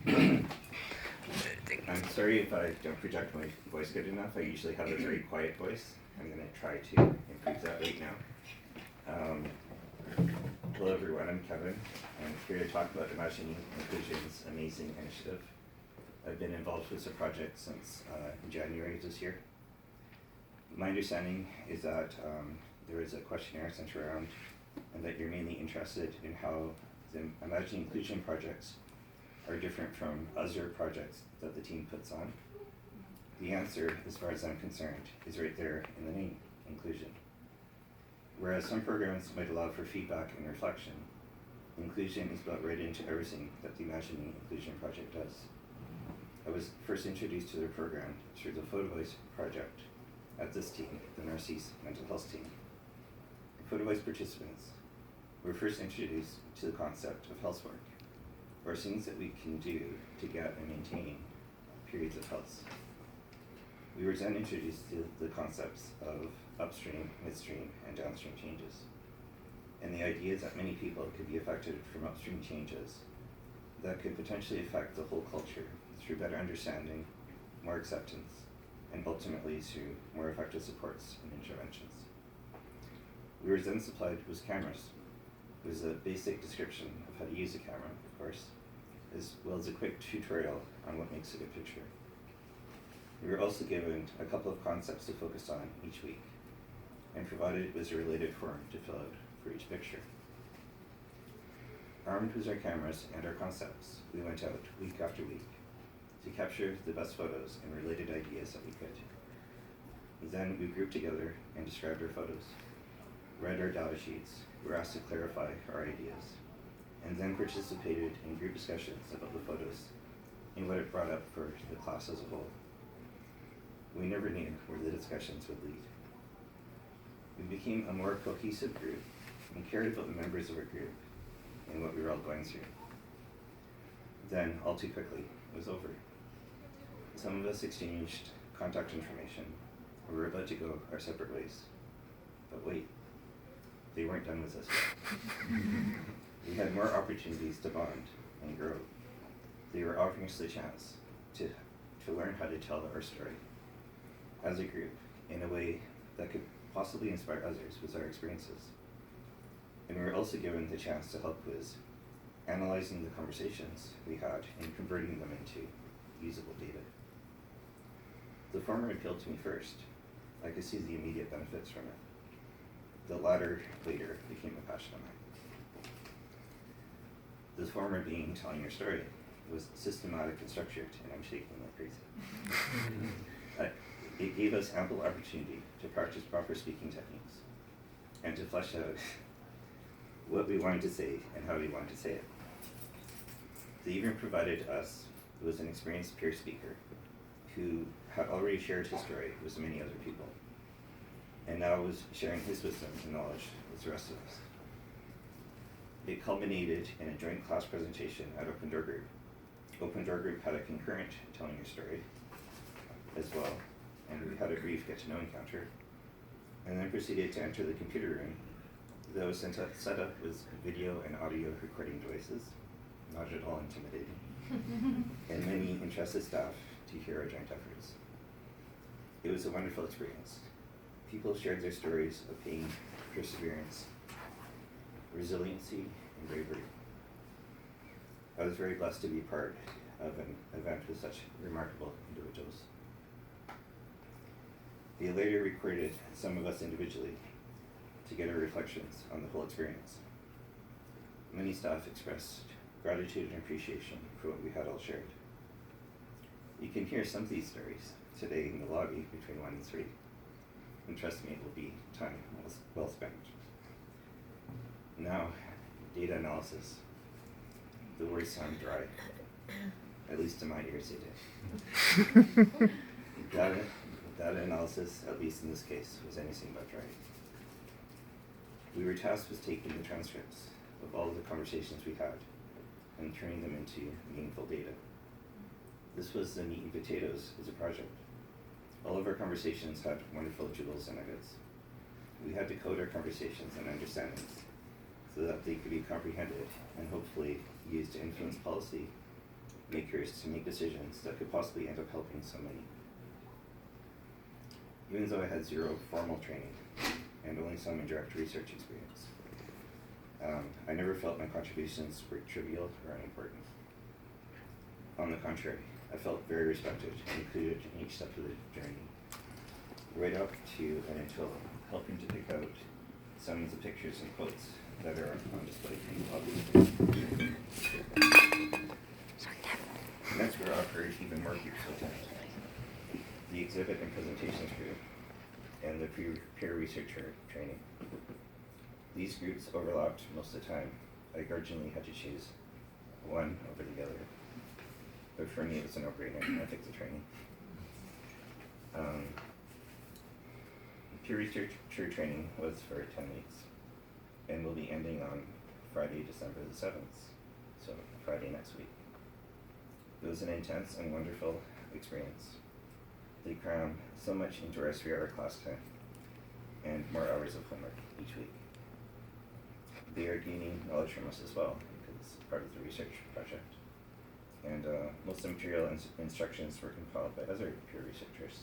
I'm sorry if I don't project my voice good enough. I usually have a very quiet voice. I'm going to try to improve that right now. Hello everyone, I'm Kevin. I'm here to talk about Imagining Inclusion's amazing initiative. I've been involved with the project since January this year. My understanding is that there is a questionnaire sent around and that you're mainly interested in how the Imagining Inclusion projects are different from other projects that the team puts on. The answer, as far as I'm concerned, is right there in the name, inclusion. Whereas some programs might allow for feedback and reflection, inclusion is built right into everything that the Imagining Inclusion project does. I was first introduced to the program through the Photo Voice project at this team, the Narcisse Mental Health team. The Photo Voice participants were first introduced to the concept of health work, or things that we can do to get and maintain periods of health. We were then introduced to the concepts of upstream, midstream, and downstream changes, and the idea that many people could be affected from upstream changes that could potentially affect the whole culture through better understanding, more acceptance, and ultimately through more effective supports and interventions. We were then supplied with cameras. It was a basic description of how to use a camera, of course, as well as a quick tutorial on what makes a good picture. We were also given a couple of concepts to focus on each week, and provided with a related form to fill out for each picture. Armed with our cameras and our concepts, we went out week after week to capture the best photos and related ideas that we could. Then we grouped together and described our photos, read our data sheets, were asked to clarify our ideas, and then participated in group discussions about the photos and what it brought up for the class as a whole. We never knew where the discussions would lead. We became a more cohesive group and cared about the members of our group and what we were all going through. Then, all too quickly, it was over. Some of us exchanged contact information, and we were about to go our separate ways. But wait, they weren't done with us yet. We had more opportunities to bond and grow. They were offering us the chance to learn how to tell our story as a group in a way that could possibly inspire others with our experiences. And we were also given the chance to help with analyzing the conversations we had and converting them into usable data. The former appealed to me first. I could see the immediate benefits from it. The latter later became a passion of mine. The former being telling your story was systematic and structured, and I'm shaking like crazy. It gave us ample opportunity to practice proper speaking techniques and to flesh out what we wanted to say and how we wanted to say it. They even provided us with an experienced peer speaker who had already shared his story with many other people, and now was sharing his wisdom and knowledge with the rest of us. It culminated in a joint class presentation at Open Door Group. Open Door Group had a concurrent telling your story as well, and we had a brief get-to-know encounter, and then proceeded to enter the computer room that was set up with video and audio recording devices, not at all intimidating, and many interested staff to hear our joint efforts. It was a wonderful experience. People shared their stories of pain, perseverance, resiliency, and bravery. I was very blessed to be part of an event with such remarkable individuals. They later recorded some of us individually to get our reflections on the whole experience. Many staff expressed gratitude and appreciation for what we had all shared. You can hear some of these stories today in the lobby between 1 and 3, and trust me, it will be time well spent. Now, data analysis. The words sound dry, at least to my ears they did. Data analysis, at least in this case, was anything but dry. We were tasked with taking the transcripts of all of the conversations we had and turning them into meaningful data. This was the meat and potatoes as a project. All of our conversations had wonderful jewels and nuggets. We had to code our conversations and understandings so that they could be comprehended and hopefully used to influence policy, makers to make decisions that could possibly end up helping somebody. Even though I had zero formal training and only some indirect research experience, I never felt my contributions were trivial or unimportant. On the contrary, I felt very respected and included in each step of the journey, right up to and until helping to pick out some of the pictures and quotes that are on display in the lobby. And that's where I've heard even more groups attend. The exhibit and presentations group, and the peer researcher training. These groups overlapped most of the time. I urgently had to choose one over the other. But for me, it was a no-brainer. I picked the training. Peer researcher training was for 10 weeks and will be ending on Friday, December the 7th, so Friday next week. It was an intense and wonderful experience. They cram so much into our 3-hour class time and more hours of homework each week. They are gaining knowledge from us as well because it's part of the research project. And most of the material and instructions were compiled by other peer researchers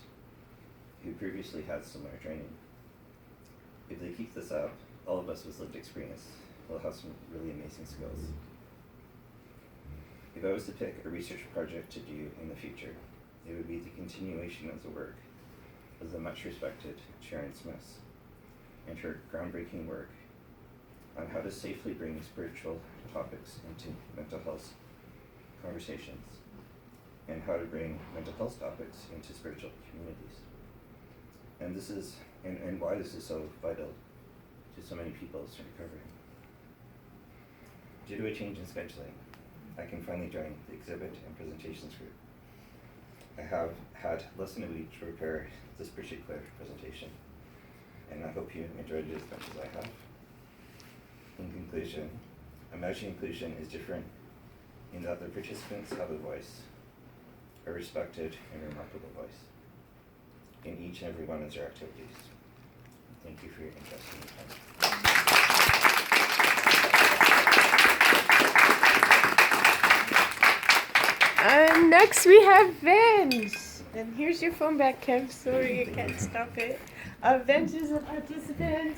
who previously had similar training. If they keep this up, all of us with lived experience will have some really amazing skills. If I was to pick a research project to do in the future, it would be the continuation of the work of the much respected Sharon Smith and her groundbreaking work on how to safely bring spiritual topics into mental health conversations and how to bring mental health topics into spiritual communities. And this is, and why this is so vital to so many people's recovery. Due to a change in scheduling, I can finally join the exhibit and presentations group. I have had less than a week to prepare this particular presentation, and I hope you enjoyed it as much as I have. In conclusion, Imagine Inclusion is different in that the participants have a voice, a respected and remarkable voice, in each and every one of their activities. Thank you for your interest in the Next we have Vince. And here's your phone back, Kim. Sorry, you can't stop it. Vince is a participant.